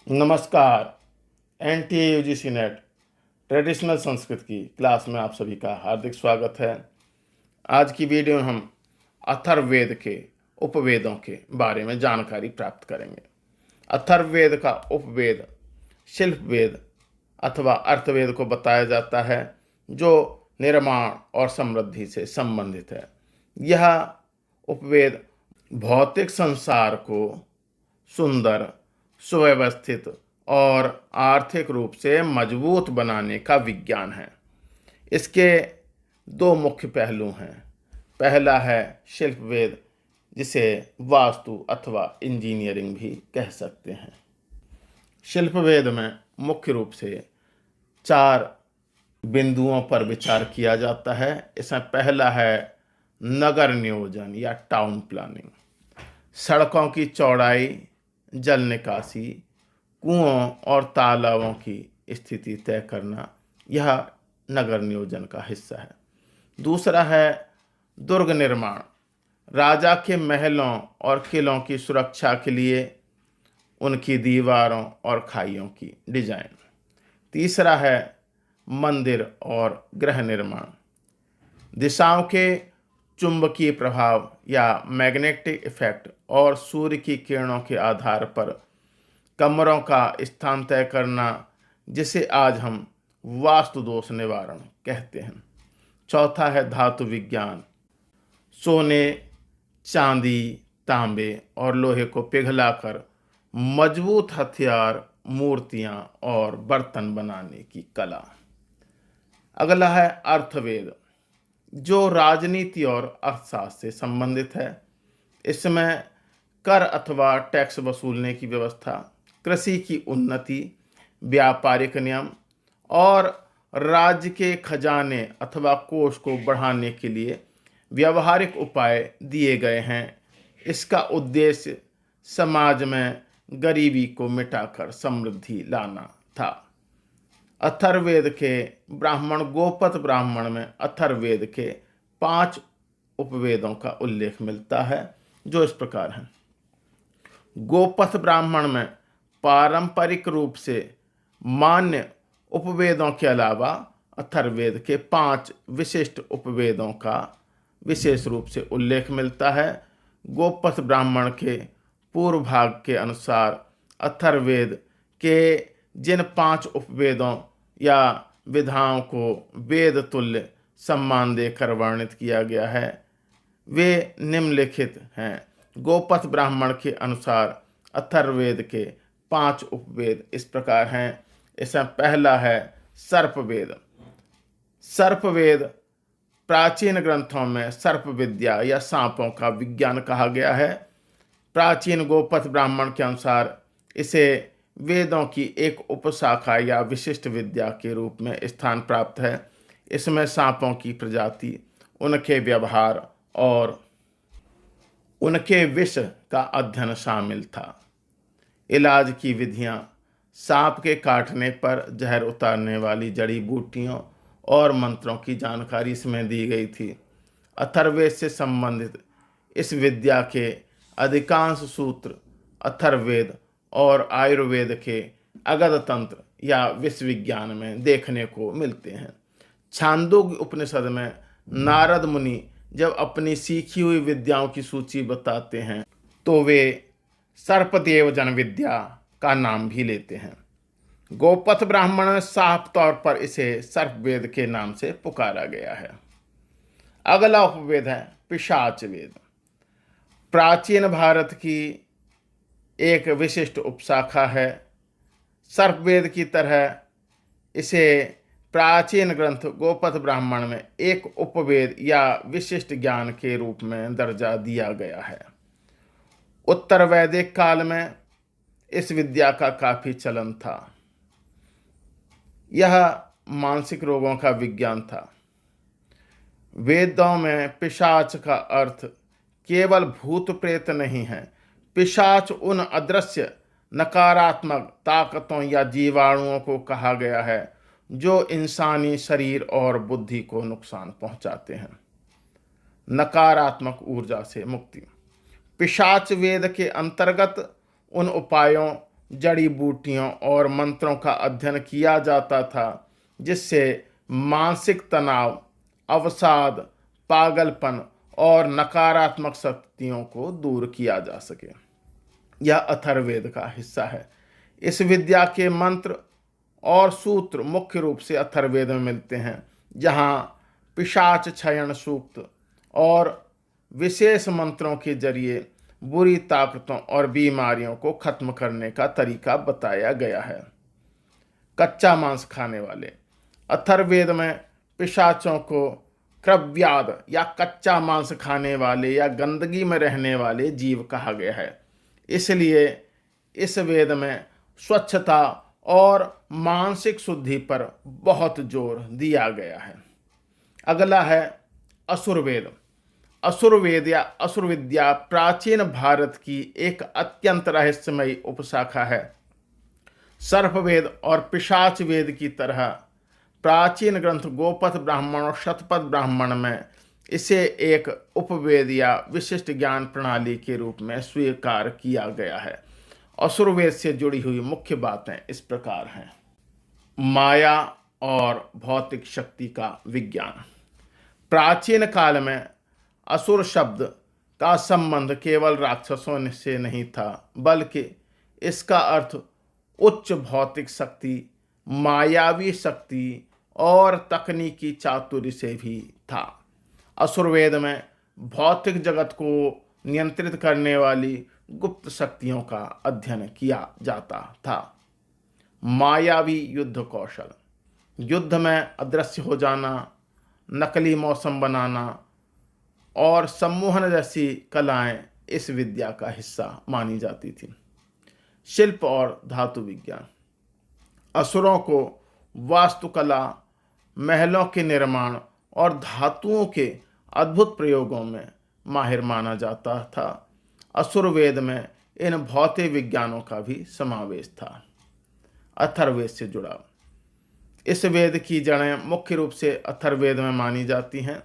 नमस्कार। NTA UGC net traditional Sanskrit की class में आप सभी का हार्दिक स्वागत है। आज की वीडियो में हम अथर्ववेद के उपवेदों के बारे में जानकारी प्राप्त करेंगे। अथर्ववेद का उपवेद शिल्पवेद अथवा अर्थवेद को बताया जाता है, जो निर्माण और समृद्धि से संबंधित है। यह उपवेद भौतिक संसार को सुंदर, सुव्यवस्थित और आर्थिक रूप से मजबूत बनाने का विज्ञान है। इसके दो मुख्य पहलू हैं। पहला है शिल्पवेद, जिसे वास्तु अथवा इंजीनियरिंग भी कह सकते हैं। शिल्पवेद में मुख्य रूप से 4 बिंदुओं पर विचार किया जाता है। इसमें पहला है नगर नियोजन या टाउन प्लानिंग। सड़कों की चौड़ाई, जल निकासी, कुओं और तालाबों की स्थिति तय करना, यह नगर नियोजन का हिस्सा है। दूसरा है दुर्ग निर्माण। राजा के महलों और किलों की सुरक्षा के लिए उनकी दीवारों और खाइयों की डिजाइन। तीसरा है मंदिर और गृह निर्माण। दिशाओं के चुंबकीय प्रभाव या मैग्नेटिक इफेक्ट और सूर्य की किरणों के आधार पर कमरों का स्थान तय करना, जिसे आज हम वास्तु दोष निवारण कहते हैं। चौथा है धातु विज्ञान। सोने, चांदी, तांबे और लोहे को पिघलाकर मजबूत हथियार, मूर्तियां और बर्तन बनाने की कला। अगला है अर्थवेद, जो राजनीति और अर्थशास्त्र से संबंधित है। इसमें कर अथवा टैक्स वसूलने की व्यवस्था, कृषि की उन्नति, व्यापारिक नियम और राज्य के खजाने अथवा कोष को बढ़ाने के लिए व्यावहारिक उपाय दिए गए हैं। इसका उद्देश्य समाज में गरीबी को मिटाकर समृद्धि लाना था। अथर्ववेद के ब्राह्मण गोपथ ब्राह्मण में अथर्ववेद के 5 उपवेदों का उल्लेख मिलता है, जो इस प्रकार हैं। गोपथ ब्राह्मण में पारंपरिक रूप से मान्य उपवेदों के अलावा अथर्ववेद के 5 विशिष्ट उपवेदों का विशेष रूप से उल्लेख मिलता है। गोपथ ब्राह्मण के पूर्व भाग के अनुसार अथर्ववेद के जिन 5 उपवेदों या विधाओं को वेद तुल्य सम्मान देकर वर्णित किया गया है, वे निम्नलिखित हैं। गोपथ ब्राह्मण के अनुसार अथर्ववेद के 5 उपवेद इस प्रकार हैं। इसमें पहला है सर्पवेद। सर्पवेद प्राचीन ग्रंथों में सर्प विद्या या सांपों का विज्ञान कहा गया है। प्राचीन गोपथ ब्राह्मण के अनुसार इसे वेदों की एक उपशाखा या विशिष्ट विद्या के रूप में स्थान प्राप्त है। इसमें सांपों की प्रजाति, उनके व्यवहार और उनके विष का अध्ययन शामिल था। इलाज की विधियां, सांप के काटने पर जहर उतारने वाली जड़ी बूटियों और मंत्रों की जानकारी इसमें दी गई थी। अथर्ववेद से संबंधित इस विद्या के अधिकांश सूत्र अथर्ववेद और आयुर्वेद के अगध तंत्र या विश्व विज्ञान में देखने को मिलते हैं। छांदोग्य उपनिषद में नारद मुनि जब अपनी सीखी हुई विद्याओं की सूची बताते हैं, तो वे सर्पदेव जन विद्या का नाम भी लेते हैं। गोपथ ब्राह्मण में साफ तौर पर इसे सर्पवेद के नाम से पुकारा गया है। अगला उपवेद है पिशाच वेद। प्राचीन भारत की एक विशिष्ट उपशाखा है। सर्पवेद की तरह इसे प्राचीन ग्रंथ गोपथ ब्राह्मण में एक उपवेद या विशिष्ट ज्ञान के रूप में दर्जा दिया गया है। उत्तर वैदिक काल में इस विद्या का काफी चलन था। यह मानसिक रोगों का विज्ञान था। वेदों में पिशाच का अर्थ केवल भूत प्रेत नहीं है। पिशाच उन अदृश्य नकारात्मक ताकतों या जीवाणुओं को कहा गया है जो इंसानी शरीर और बुद्धि को नुकसान पहुंचाते हैं। नकारात्मक ऊर्जा से मुक्ति। पिशाच वेद के अंतर्गत उन उपायों जड़ी बूटियों और मंत्रों का अध्ययन किया जाता था, जिससे मानसिक तनाव, अवसाद, पागलपन और नकारात्मक शक्तियों को दूर किया जा सके। यह अथर्ववेद का हिस्सा है। इस विद्या के मंत्र और सूत्र मुख्य रूप से अथर्ववेद में मिलते हैं, जहाँ पिशाच क्षयण सूक्त और विशेष मंत्रों के जरिए बुरी ताकतों और बीमारियों को खत्म करने का तरीका बताया गया है। कच्चा मांस खाने वाले। अथर्ववेद में पिशाचों को क्रव्याद या कच्चा मांस खाने वाले या गंदगी में रहने वाले जीव कहा गया है। इसलिए इस वेद में स्वच्छता और मानसिक शुद्धि पर बहुत जोर दिया गया है। अगला है असुरवेद। असुरवेद या असुरविद्या प्राचीन भारत की एक अत्यंत रहस्यमयी उपशाखा है। सर्पवेद और पिशाच वेद की तरह प्राचीन ग्रंथ गोपथ ब्राह्मण और शतपथ ब्राह्मण में इसे एक उपवेद या विशिष्ट ज्ञान प्रणाली के रूप में स्वीकार किया गया है। असुरवेद से जुड़ी हुई मुख्य बातें इस प्रकार हैं। माया और भौतिक शक्ति का विज्ञान। प्राचीन काल में असुर शब्द का संबंध केवल राक्षसों से नहीं था, बल्कि इसका अर्थ उच्च भौतिक शक्ति, मायावी शक्ति और तकनीकी चातुर्य से भी था। असुरवेद में भौतिक जगत को नियंत्रित करने वाली गुप्त शक्तियों का अध्ययन किया जाता था। मायावी युद्ध कौशल। युद्ध में अदृश्य हो जाना, नकली मौसम बनाना और सम्मोहन जैसी कलाएं इस विद्या का हिस्सा मानी जाती थी। शिल्प और धातु विज्ञान। असुरों को वास्तुकला, महलों के निर्माण और धातुओं के अद्भुत प्रयोगों में माहिर माना जाता था। असुरवेद में इन भौतिक विज्ञानों का भी समावेश था। अथर्ववेद से जुड़ा। इस वेद की जड़ें मुख्य रूप से अथर्ववेद में मानी जाती हैं।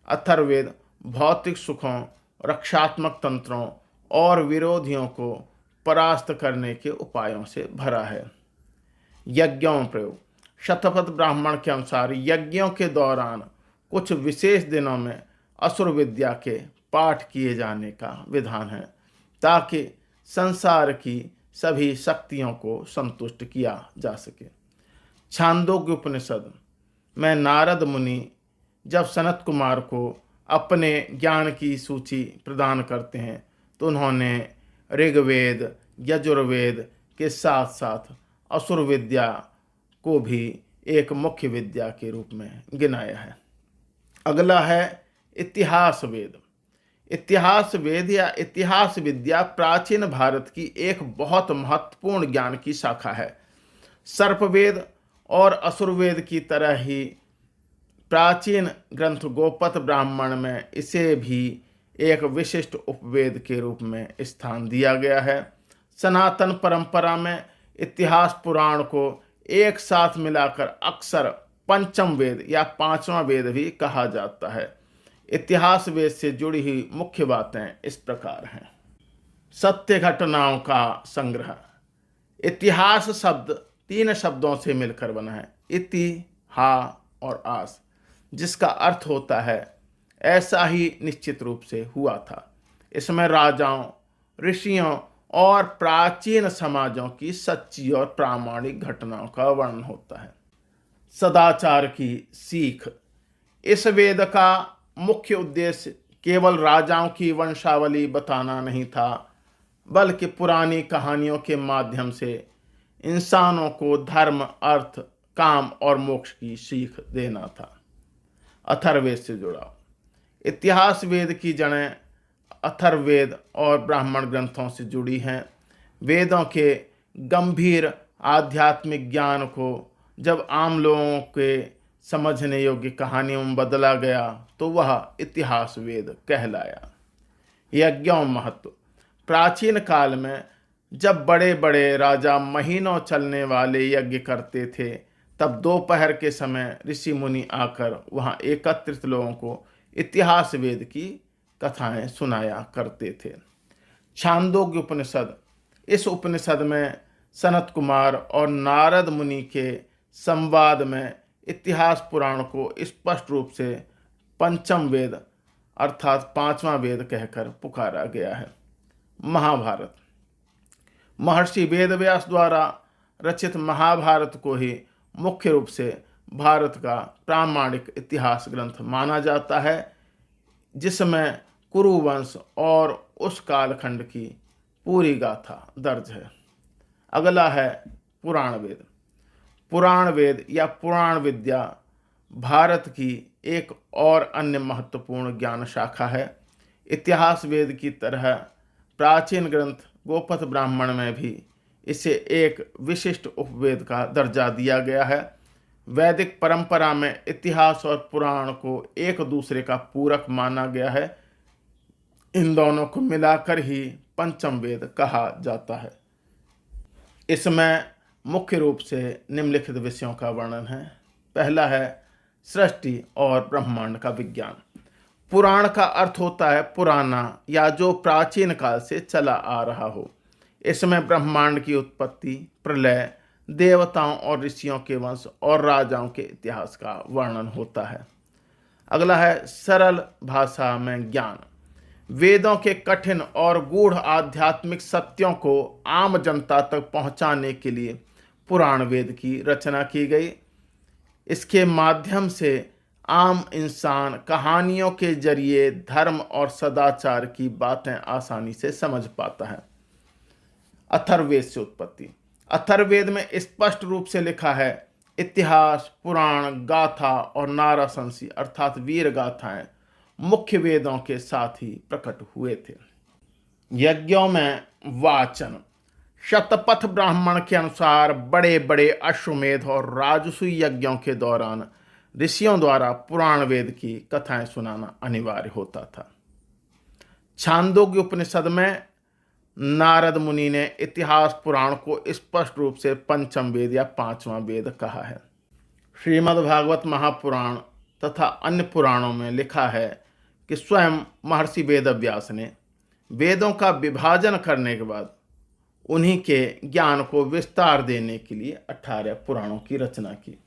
अथर्ववेद भौतिक सुखों, रक्षात्मक तंत्रों और विरोधियों को परास्त करने के उपायों से भरा है। यज्ञों में प्रयोग। शतपथ ब्राह्मण के अनुसार यज्ञों के दौरान कुछ विशेष दिनों में असुर विद्या के पाठ किए जाने का विधान है, ताकि संसार की सभी शक्तियों को संतुष्ट किया जा सके। छांदोग्य उपनिषद में नारद मुनि जब सनत कुमार को अपने ज्ञान की सूची प्रदान करते हैं, तो उन्होंने ऋग्वेद, यजुर्वेद के साथ साथ असुर विद्या को भी एक मुख्य विद्या के रूप में गिनाया है। अगला है इतिहास वेद। इतिहास वेद या इतिहास विद्या प्राचीन भारत की एक बहुत महत्वपूर्ण ज्ञान की शाखा है। सर्पवेद और असुरवेद की तरह ही प्राचीन ग्रंथ गोपथ ब्राह्मण में इसे भी एक विशिष्ट उपवेद के रूप में स्थान दिया गया है। सनातन परंपरा में इतिहास पुराण को एक साथ मिलाकर अक्सर पंचम वेद या पांचवा वेद भी कहा जाता है। इतिहास वेद से जुड़ी हुई मुख्य बातें इस प्रकार हैं। सत्य घटनाओं का संग्रह। इतिहास शब्द 3 शब्दों से मिलकर बना है, इति, हा और आस, जिसका अर्थ होता है ऐसा ही निश्चित रूप से हुआ था। इसमें राजाओं, ऋषियों और प्राचीन समाजों की सच्ची और प्रामाणिक घटनाओं का वर्णन होता है। सदाचार की सीख। इस वेद का मुख्य उद्देश्य केवल राजाओं की वंशावली बताना नहीं था, बल्कि पुरानी कहानियों के माध्यम से इंसानों को धर्म, अर्थ, काम और मोक्ष की सीख देना था। अथर्ववेद से जुड़ा। इतिहास वेद की जड़ें अथर्ववेद और ब्राह्मण ग्रंथों से जुड़ी हैं। वेदों के गंभीर आध्यात्मिक ज्ञान को जब आम लोगों के समझने योग्य कहानियों में बदला गया, तो वह इतिहास वेद कहलाया। यज्ञों महत्व। प्राचीन काल में जब बड़े बड़े राजा महीनों चलने वाले यज्ञ करते थे, तब दोपहर के समय ऋषि मुनि आकर वहां एकत्रित लोगों को इतिहास वेद की कथाएं सुनाया करते थे। छांदोग्य उपनिषद। इस उपनिषद में सनत कुमार और नारद मुनि के संवाद में इतिहास पुराण को स्पष्ट रूप से पंचम वेद अर्थात पांचवा वेद कहकर पुकारा गया है। महाभारत। महर्षि वेदव्यास द्वारा रचित महाभारत को ही मुख्य रूप से भारत का प्रामाणिक इतिहास ग्रंथ माना जाता है, जिसमें कुरुवंश और उस कालखंड की पूरी गाथा दर्ज है। अगला है पुराण वेद। पुराण वेद या पुराण विद्या भारत की एक और अन्य महत्वपूर्ण ज्ञान शाखा है। इतिहास वेद की तरह प्राचीन ग्रंथ गोपथ ब्राह्मण में भी इसे एक विशिष्ट उपवेद का दर्जा दिया गया है। वैदिक परंपरा में इतिहास और पुराण को एक दूसरे का पूरक माना गया है। इन दोनों को मिलाकर ही पंचम वेद कहा जाता है। इसमें मुख्य रूप से निम्नलिखित विषयों का वर्णन है। पहला है सृष्टि और ब्रह्मांड का विज्ञान। पुराण का अर्थ होता है पुराना या जो प्राचीन काल से चला आ रहा हो। इसमें ब्रह्मांड की उत्पत्ति, प्रलय, देवताओं और ऋषियों के वंश और राजाओं के इतिहास का वर्णन होता है। अगला है सरल भाषा में ज्ञान। वेदों के कठिन और गूढ़ आध्यात्मिक सत्यों को आम जनता तक पहुंचाने के लिए पुराण वेद की रचना की गई। इसके माध्यम से आम इंसान कहानियों के जरिए धर्म और सदाचार की बातें आसानी से समझ पाता है। अथर्ववेद से उत्पत्ति। अथर्ववेद में स्पष्ट रूप से लिखा है इतिहास, पुराण, गाथा और नाराशंसी अर्थात वीर गाथाएं मुख्य वेदों के साथ ही प्रकट हुए थे। यज्ञों में वाचन। शतपथ ब्राह्मण के अनुसार बड़े बड़े अश्वमेध और राजसूय यज्ञों के दौरान ऋषियों द्वारा पुराण वेद की कथाएं सुनाना अनिवार्य होता था। छांदोग्य उपनिषद में नारद मुनि ने इतिहास पुराण को स्पष्ट रूप से पंचम वेद या पांचवा वेद कहा है। श्रीमद् भागवत महापुराण तथा अन्य पुराणों में लिखा है कि स्वयं महर्षि वेदव्यास ने वेदों का विभाजन करने के बाद उन्हीं के ज्ञान को विस्तार देने के लिए 18 पुराणों की रचना की।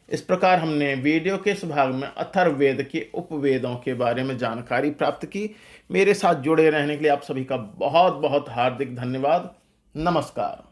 इस प्रकार हमने वीडियो के इस भाग में अथर्ववेद के उपवेदों के बारे में जानकारी प्राप्त की। मेरे साथ जुड़े रहने के लिए आप सभी का बहुत बहुत हार्दिक धन्यवाद। नमस्कार।